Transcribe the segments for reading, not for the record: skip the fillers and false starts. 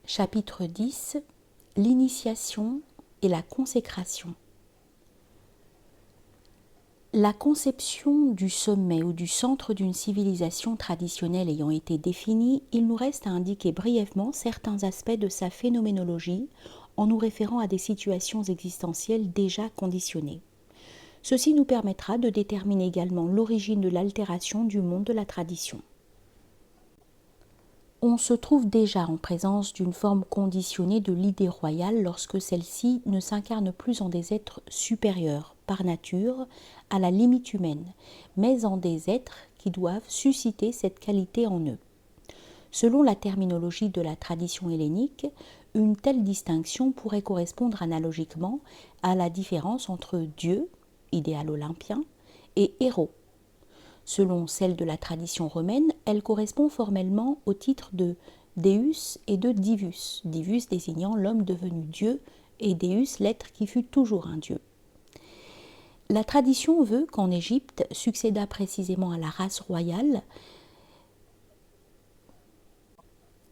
Chapitre 10 L'initiation et la consécration. La conception du sommet ou du centre d'une civilisation traditionnelle ayant été définie, il nous reste à indiquer brièvement certains aspects de sa phénoménologie en nous référant à des situations existentielles déjà conditionnées. Ceci nous permettra de déterminer également l'origine de l'altération du monde de la tradition. On se trouve déjà en présence d'une forme conditionnée de l'idée royale lorsque celle-ci ne s'incarne plus en des êtres supérieurs, par nature, à la limite humaine, mais en des êtres qui doivent susciter cette qualité en eux. Selon la terminologie de la tradition hellénique, une telle distinction pourrait correspondre analogiquement à la différence entre Dieu, idéal olympien, et héros. Selon celle de la tradition romaine, elle correspond formellement au titre de Deus et de Divus, Divus désignant l'homme devenu Dieu et Deus l'être qui fut toujours un Dieu. La tradition veut qu'en Égypte succéda précisément à la race royale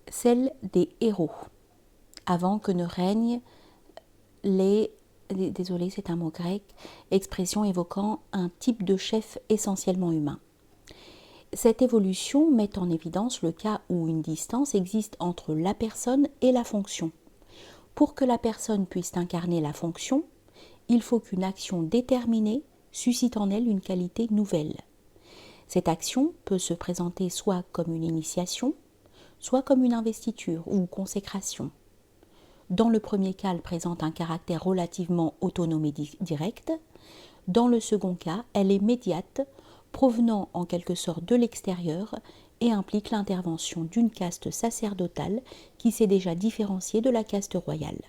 celle des héros, avant que ne règnent désolé c'est un mot grec, expression évoquant un type de chef essentiellement humain. Cette évolution met en évidence le cas où une distance existe entre la personne et la fonction. Pour que la personne puisse incarner la fonction, il faut qu'une action déterminée suscite en elle une qualité nouvelle. Cette action peut se présenter soit comme une initiation, soit comme une investiture ou consécration. Dans le premier cas, elle présente un caractère relativement autonome et direct. Dans le second cas, elle est médiate, provenant en quelque sorte de l'extérieur et implique l'intervention d'une caste sacerdotale qui s'est déjà différenciée de la caste royale.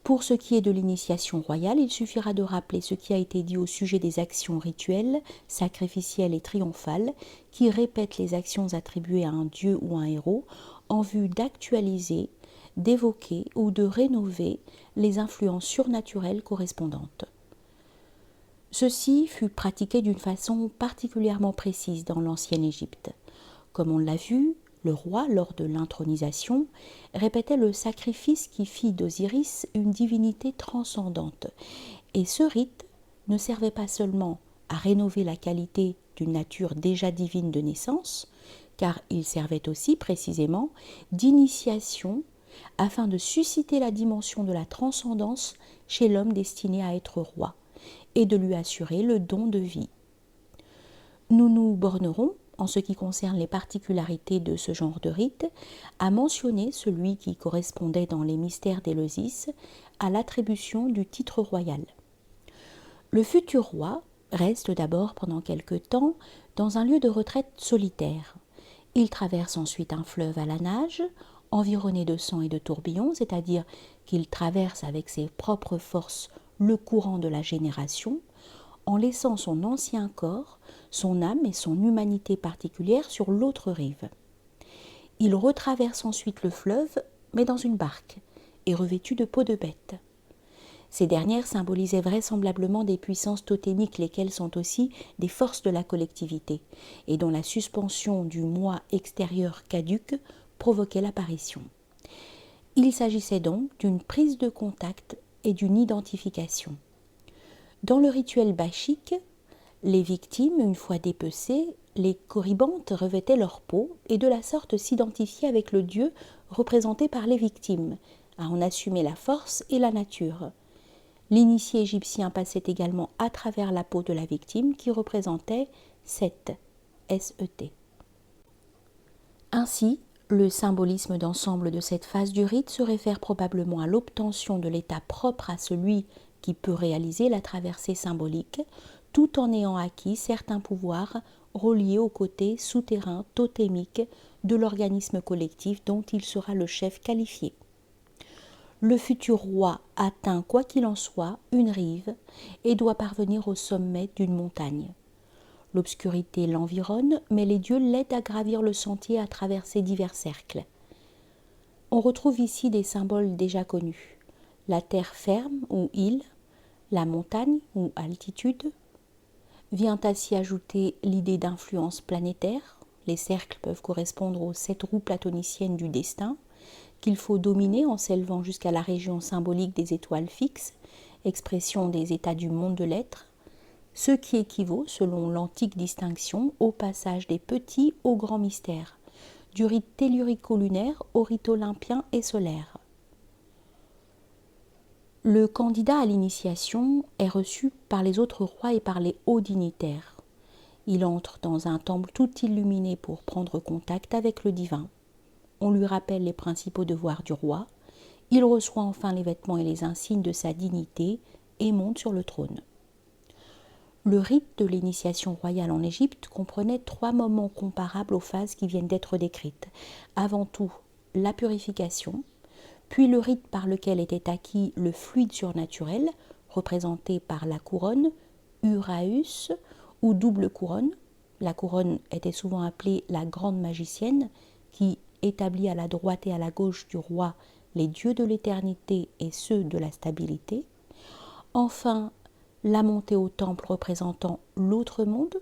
Pour ce qui est de l'initiation royale, il suffira de rappeler ce qui a été dit au sujet des actions rituelles, sacrificielles et triomphales, qui répètent les actions attribuées à un dieu ou un héros en vue d'actualiser, d'évoquer ou de rénover les influences surnaturelles correspondantes. Ceci fut pratiqué d'une façon particulièrement précise dans l'ancienne Égypte. Comme on l'a vu, le roi, lors de l'intronisation, répétait le sacrifice qui fit d'Osiris une divinité transcendante. Et ce rite ne servait pas seulement à rénover la qualité d'une nature déjà divine de naissance, car il servait aussi précisément d'initiation afin de susciter la dimension de la transcendance chez l'homme destiné à être roi, et de lui assurer le don de vie. Nous nous bornerons, en ce qui concerne les particularités de ce genre de rite, à mentionner celui qui correspondait dans les mystères d'Éleusis à l'attribution du titre royal. Le futur roi reste d'abord pendant quelque temps dans un lieu de retraite solitaire. Il traverse ensuite un fleuve à la nage, environné de sang et de tourbillons, c'est-à-dire qu'il traverse avec ses propres forces le courant de la génération, en laissant son ancien corps, son âme et son humanité particulière sur l'autre rive. Il retraverse ensuite le fleuve, mais dans une barque, et revêtu de peau de bête. Ces dernières symbolisaient vraisemblablement des puissances totémiques, lesquelles sont aussi des forces de la collectivité, et dont la suspension du moi extérieur caduque provoquait l'apparition. Il s'agissait donc d'une prise de contact et d'une identification. Dans le rituel bachique, les victimes, une fois dépecées, les corybantes revêtaient leur peau et de la sorte s'identifiaient avec le dieu représenté par les victimes, à en assumer la force et la nature. L'initié égyptien passait également à travers la peau de la victime qui représentait Set, S-E-T. Ainsi, le symbolisme d'ensemble de cette phase du rite se réfère probablement à l'obtention de l'état propre à celui qui peut réaliser la traversée symbolique, tout en ayant acquis certains pouvoirs reliés au côté souterrain totémique de l'organisme collectif dont il sera le chef qualifié. Le futur roi atteint, quoi qu'il en soit, une rive et doit parvenir au sommet d'une montagne. L'obscurité l'environne, mais les dieux l'aident à gravir le sentier à travers ces divers cercles. On retrouve ici des symboles déjà connus. La terre ferme ou île, la montagne ou altitude. Vient à s'y ajouter l'idée d'influence planétaire. Les cercles peuvent correspondre aux 7 roues platoniciennes du destin, qu'il faut dominer en s'élevant jusqu'à la région symbolique des étoiles fixes, expression des états du monde de l'être, ce qui équivaut, selon l'antique distinction, au passage des petits aux grands mystères, du rite tellurico-lunaire au rite olympien et solaire. Le candidat à l'initiation est reçu par les autres rois et par les hauts dignitaires. Il entre dans un temple tout illuminé pour prendre contact avec le divin. On lui rappelle les principaux devoirs du roi. Il reçoit enfin les vêtements et les insignes de sa dignité et monte sur le trône. Le rite de l'initiation royale en Égypte comprenait 3 moments comparables aux phases qui viennent d'être décrites. Avant tout, la purification, puis le rite par lequel était acquis le fluide surnaturel, représenté par la couronne, Uraeus, ou double couronne. La couronne était souvent appelée la grande magicienne, qui établit à la droite et à la gauche du roi les dieux de l'éternité et ceux de la stabilité. Enfin, la montée au temple représentant l'autre monde,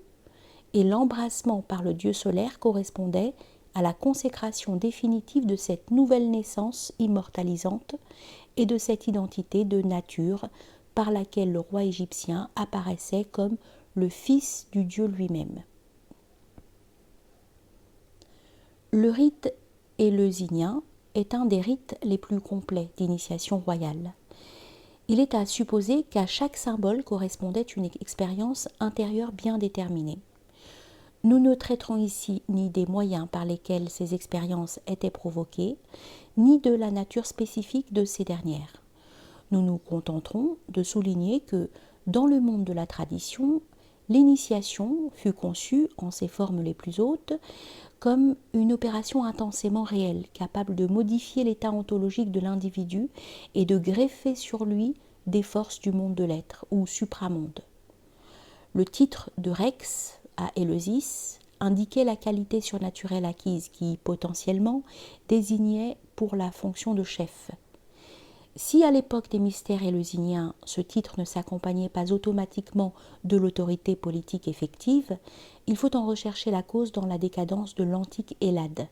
et l'embrassement par le dieu solaire correspondait à la consécration définitive de cette nouvelle naissance immortalisante et de cette identité de nature par laquelle le roi égyptien apparaissait comme le fils du dieu lui-même. Le rite éleusinien est un des rites les plus complets d'initiation royale. Il est à supposer qu'à chaque symbole correspondait une expérience intérieure bien déterminée. Nous ne traiterons ici ni des moyens par lesquels ces expériences étaient provoquées, ni de la nature spécifique de ces dernières. Nous nous contenterons de souligner que, dans le monde de la tradition, l'initiation fut conçue, en ses formes les plus hautes, comme une opération intensément réelle, capable de modifier l'état ontologique de l'individu et de greffer sur lui des forces du monde de l'être, ou supramonde. Le titre de Rex à Éleusis indiquait la qualité surnaturelle acquise qui, potentiellement, désignait pour la fonction de chef. Si à l'époque des mystères éleusiniens, ce titre ne s'accompagnait pas automatiquement de l'autorité politique effective, il faut en rechercher la cause dans la décadence de l'antique Hellade.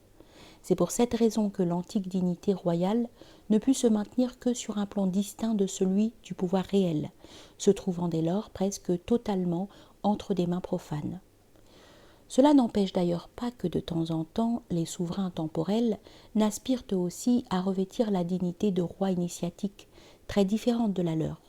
C'est pour cette raison que l'antique dignité royale ne put se maintenir que sur un plan distinct de celui du pouvoir réel, se trouvant dès lors presque totalement entre des mains profanes. Cela n'empêche d'ailleurs pas que de temps en temps, les souverains temporels n'aspirent eux aussi à revêtir la dignité de roi initiatique, très différente de la leur.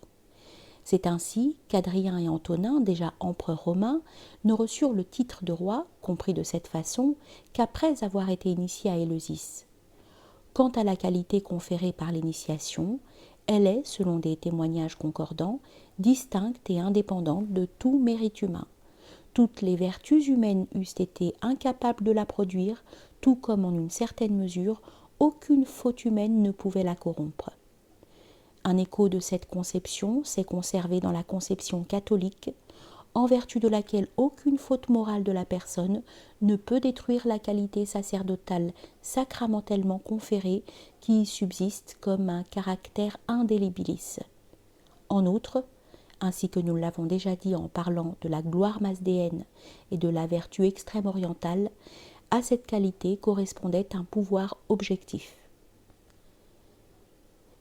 C'est ainsi qu'Adrien et Antonin, déjà empereurs romains, ne reçurent le titre de roi, compris de cette façon, qu'après avoir été initiés à Éleusis. Quant à la qualité conférée par l'initiation, elle est, selon des témoignages concordants, distincte et indépendante de tout mérite humain. Toutes les vertus humaines eussent été incapables de la produire, tout comme en une certaine mesure, aucune faute humaine ne pouvait la corrompre. Un écho de cette conception s'est conservé dans la conception catholique, en vertu de laquelle aucune faute morale de la personne ne peut détruire la qualité sacerdotale sacramentellement conférée qui y subsiste comme un caractère indélébilis. En outre, ainsi que nous l'avons déjà dit en parlant de la gloire masdéenne et de la vertu extrême orientale, à cette qualité correspondait un pouvoir objectif.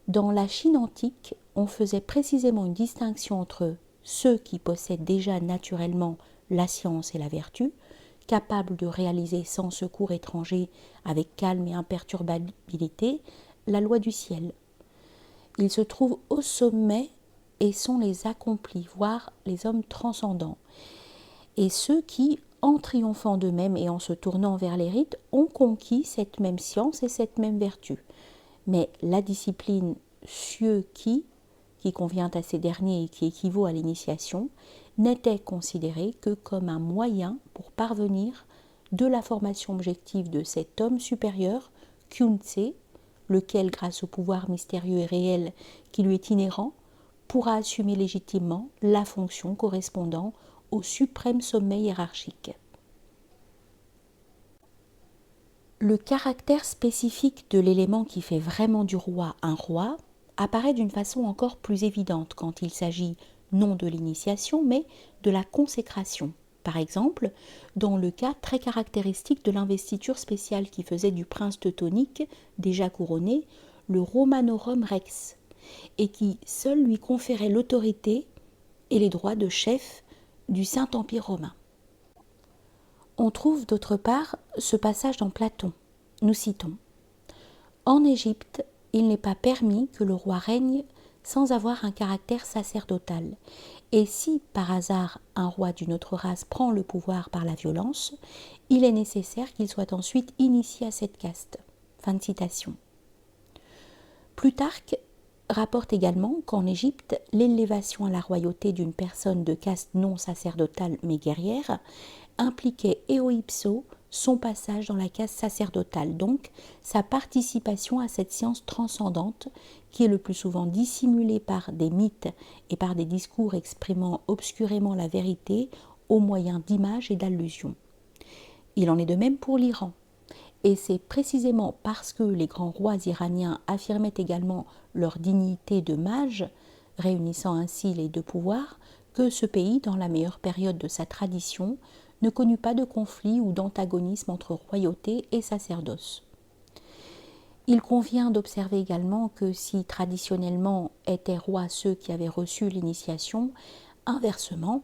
Dans la Chine antique, on faisait précisément une distinction entre ceux qui possèdent déjà naturellement la science et la vertu, capables de réaliser sans secours étranger, avec calme et imperturbabilité, la loi du ciel. Ils se trouvent au sommet et sont les accomplis, voire les hommes transcendants. Et ceux qui, en triomphant d'eux-mêmes et en se tournant vers les rites, ont conquis cette même science et cette même vertu. Mais la discipline Syeux-Ki, qui convient à ces derniers et qui équivaut à l'initiation, n'était considérée que comme un moyen pour parvenir de la formation objective de cet homme supérieur, Kyun-tse, lequel, grâce au pouvoir mystérieux et réel qui lui est inhérent, pourra assumer légitimement la fonction correspondant au suprême sommet hiérarchique. Le caractère spécifique de l'élément qui fait vraiment du roi un roi apparaît d'une façon encore plus évidente quand il s'agit non de l'initiation mais de la consécration. Par exemple, dans le cas très caractéristique de l'investiture spéciale qui faisait du prince teutonique, déjà couronné, le Romanorum Rex, et qui seul lui conférait l'autorité et les droits de chef du Saint-Empire romain. On trouve d'autre part ce passage dans Platon. Nous citons : En Égypte, il n'est pas permis que le roi règne sans avoir un caractère sacerdotal. Et si, par hasard, un roi d'une autre race prend le pouvoir par la violence, il est nécessaire qu'il soit ensuite initié à cette caste. » Fin de citation. Plutarque rapporte également qu'en Égypte, l'élévation à la royauté d'une personne de caste non sacerdotale mais guerrière impliquait eo ipso son passage dans la caste sacerdotale, donc sa participation à cette science transcendante qui est le plus souvent dissimulée par des mythes et par des discours exprimant obscurément la vérité au moyen d'images et d'allusions. Il en est de même pour l'Iran. Et c'est précisément parce que les grands rois iraniens affirmaient également leur dignité de mages, réunissant ainsi les deux pouvoirs, que ce pays, dans la meilleure période de sa tradition, ne connut pas de conflit ou d'antagonisme entre royauté et sacerdoce. Il convient d'observer également que si traditionnellement étaient rois ceux qui avaient reçu l'initiation, inversement,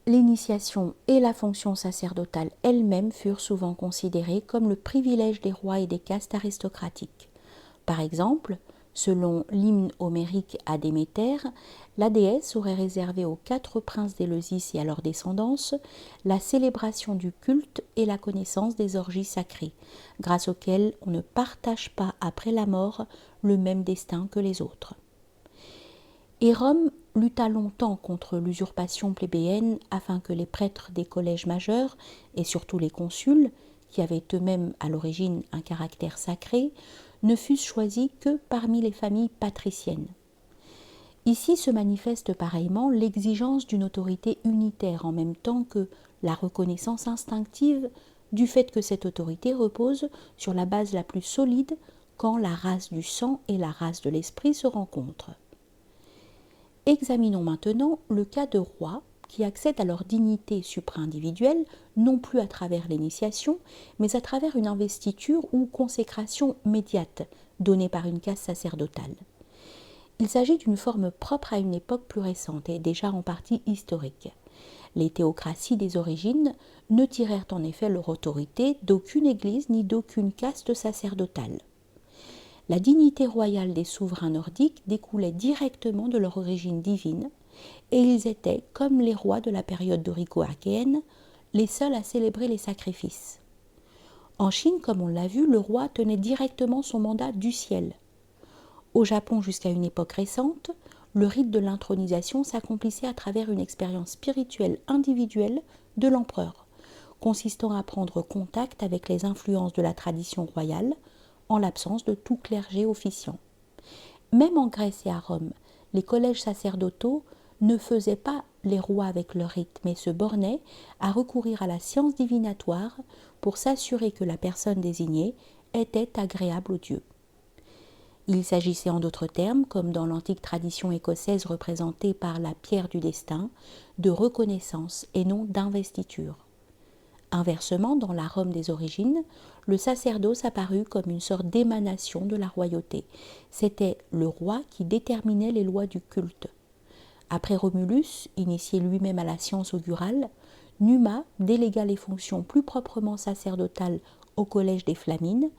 l'initiation et la fonction sacerdotale elles-mêmes furent souvent considérées comme le privilège des rois et des castes aristocratiques. Par exemple, selon l'hymne homérique à Déméter, la déesse aurait réservé aux 4 princes d'Éleusis et à leur descendance la célébration du culte et la connaissance des orgies sacrées, grâce auxquelles on ne partage pas après la mort le même destin que les autres. Et Rome lutta longtemps contre l'usurpation plébéienne afin que les prêtres des collèges majeurs, et surtout les consuls, qui avaient eux-mêmes à l'origine un caractère sacré, ne fussent choisis que parmi les familles patriciennes. Ici se manifeste pareillement l'exigence d'une autorité unitaire en même temps que la reconnaissance instinctive du fait que cette autorité repose sur la base la plus solide quand la race du sang et la race de l'esprit se rencontrent. Examinons maintenant le cas de rois qui accèdent à leur dignité supra-individuelle, non plus à travers l'initiation, mais à travers une investiture ou consécration médiate, donnée par une caste sacerdotale. Il s'agit d'une forme propre à une époque plus récente et déjà en partie historique. Les théocraties des origines ne tirèrent en effet leur autorité d'aucune église ni d'aucune caste sacerdotale. La dignité royale des souverains nordiques découlait directement de leur origine divine, et ils étaient, comme les rois de la période dorico-achéenne, les seuls à célébrer les sacrifices. En Chine, comme on l'a vu, le roi tenait directement son mandat du ciel. Au Japon, jusqu'à une époque récente, le rite de l'intronisation s'accomplissait à travers une expérience spirituelle individuelle de l'empereur, consistant à prendre contact avec les influences de la tradition royale, en l'absence de tout clergé officiant. Même en Grèce et à Rome, les collèges sacerdotaux ne faisaient pas les rois avec leur rite, mais se bornaient à recourir à la science divinatoire pour s'assurer que la personne désignée était agréable aux dieux. Il s'agissait en d'autres termes, comme dans l'antique tradition écossaise représentée par la pierre du destin, de reconnaissance et non d'investiture. Inversement, dans la Rome des origines, le sacerdoce apparut comme une sorte d'émanation de la royauté. C'était le roi qui déterminait les lois du culte. Après Romulus, initié lui-même à la science augurale, Numa délégua les fonctions plus proprement sacerdotales au collège des Flamines,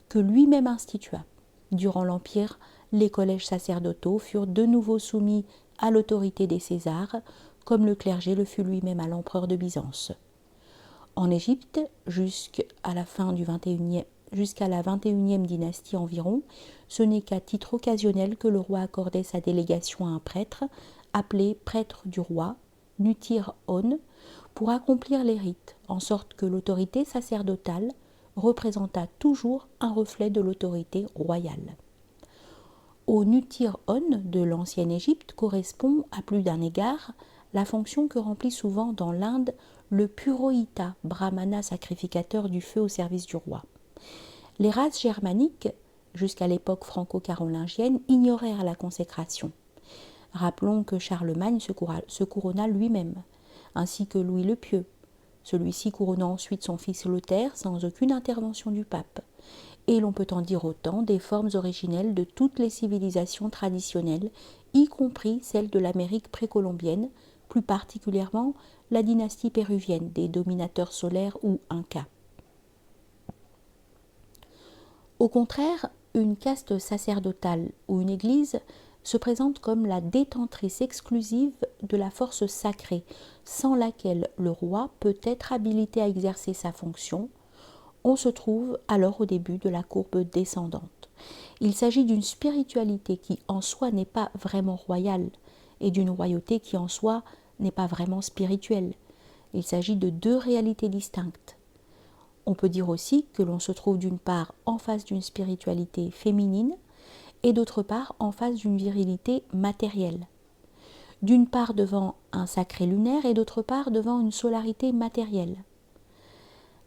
que lui-même institua. Durant l'Empire, les collèges sacerdotaux furent de nouveau soumis à l'autorité des Césars, comme le clergé le fut lui-même à l'empereur de Byzance. En Égypte, jusqu'à la 21e dynastie environ, ce n'est qu'à titre occasionnel que le roi accordait sa délégation à un prêtre, appelé prêtre du roi, nutir on, pour accomplir les rites, en sorte que l'autorité sacerdotale représenta toujours un reflet de l'autorité royale. Au nutir on de l'ancienne Égypte correspond à plus d'un égard la fonction que remplit souvent dans l'Inde le purohita, brahmana sacrificateur du feu au service du roi. Les races germaniques, jusqu'à l'époque franco-carolingienne, ignorèrent la consécration. Rappelons que Charlemagne se couronna lui-même. ainsi que Louis le Pieux, celui-ci couronnant ensuite son fils Lothaire sans aucune intervention du pape. Et l'on peut en dire autant des formes originelles de toutes les civilisations traditionnelles, y compris celles de l'Amérique précolombienne, plus particulièrement la dynastie péruvienne des dominateurs solaires ou incas. Au contraire, une caste sacerdotale ou une église se présente comme la détentrice exclusive de la force sacrée, sans laquelle le roi peut être habilité à exercer sa fonction. On se trouve alors au début de la courbe descendante. Il s'agit d'une spiritualité qui en soi n'est pas vraiment royale et d'une royauté qui en soi n'est pas vraiment spirituelle. Il s'agit de deux réalités distinctes. On peut dire aussi que l'on se trouve d'une part en face d'une spiritualité féminine et d'autre part en face d'une virilité matérielle. D'une part devant un sacré lunaire et d'autre part devant une solarité matérielle.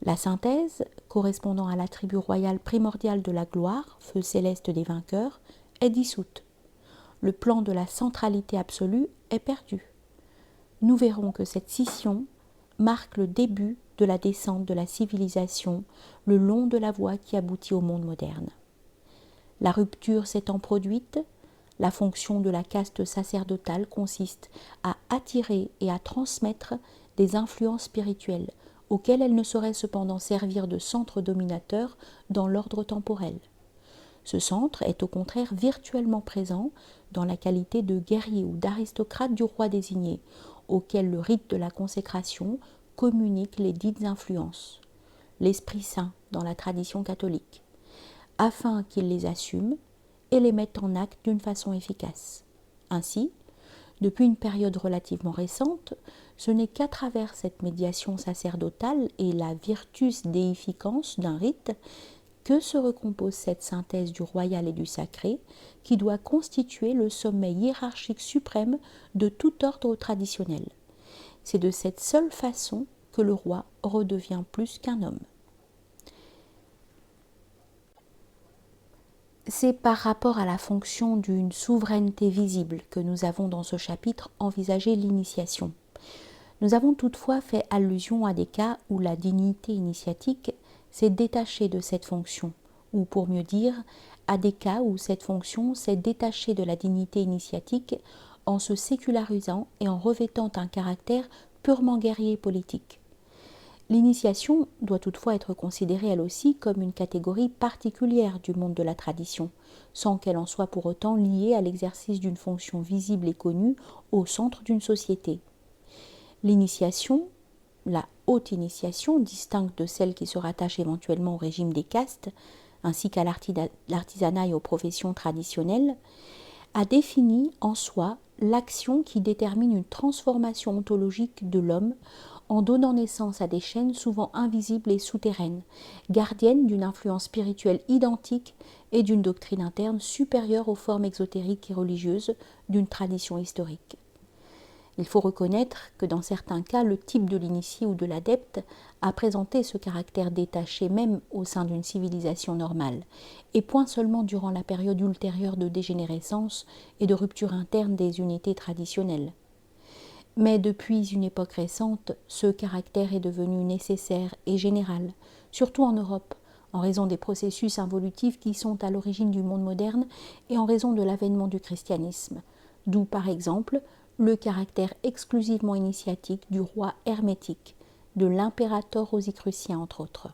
La synthèse, correspondant à l'attribut royal primordial de la gloire, feu céleste des vainqueurs, est dissoute. Le plan de la centralité absolue est perdu. Nous verrons que cette scission marque le début de la descente de la civilisation le long de la voie qui aboutit au monde moderne. La rupture s'étant produite, la fonction de la caste sacerdotale consiste à attirer et à transmettre des influences spirituelles auxquelles elle ne saurait cependant servir de centre dominateur dans l'ordre temporel. Ce centre est au contraire virtuellement présent dans la qualité de guerrier ou d'aristocrate du roi désigné, auquel le rite de la consécration communique les dites influences, l'Esprit Saint dans la tradition catholique, afin qu'il les assume et les mette en acte d'une façon efficace. Ainsi, depuis une période relativement récente, ce n'est qu'à travers cette médiation sacerdotale et la virtus deificans d'un rite que se recompose cette synthèse du royal et du sacré qui doit constituer le sommet hiérarchique suprême de tout ordre traditionnel. C'est de cette seule façon que le roi redevient plus qu'un homme. C'est par rapport à la fonction d'une souveraineté visible que nous avons dans ce chapitre envisagé l'initiation. Nous avons toutefois fait allusion à des cas où la dignité initiatique s'est détachée de cette fonction, ou pour mieux dire, à des cas où cette fonction s'est détachée de la dignité initiatique en se sécularisant et en revêtant un caractère purement guerrier et politique. L'initiation doit toutefois être considérée elle aussi comme une catégorie particulière du monde de la tradition, sans qu'elle en soit pour autant liée à l'exercice d'une fonction visible et connue au centre d'une société. L'initiation, la haute initiation, distincte de celle qui se rattache éventuellement au régime des castes, ainsi qu'à l'artisanat et aux professions traditionnelles, a défini en soi l'action qui détermine une transformation ontologique de l'homme en donnant naissance à des chaînes souvent invisibles et souterraines, gardiennes d'une influence spirituelle identique et d'une doctrine interne supérieure aux formes exotériques et religieuses d'une tradition historique. Il faut reconnaître que dans certains cas, le type de l'initié ou de l'adepte a présenté ce caractère détaché même au sein d'une civilisation normale, et point seulement durant la période ultérieure de dégénérescence et de rupture interne des unités traditionnelles. Mais depuis une époque récente, ce caractère est devenu nécessaire et général, surtout en Europe, en raison des processus involutifs qui sont à l'origine du monde moderne et en raison de l'avènement du christianisme, d'où par exemple le caractère exclusivement initiatique du roi hermétique, de l'impérator rosicrucien entre autres.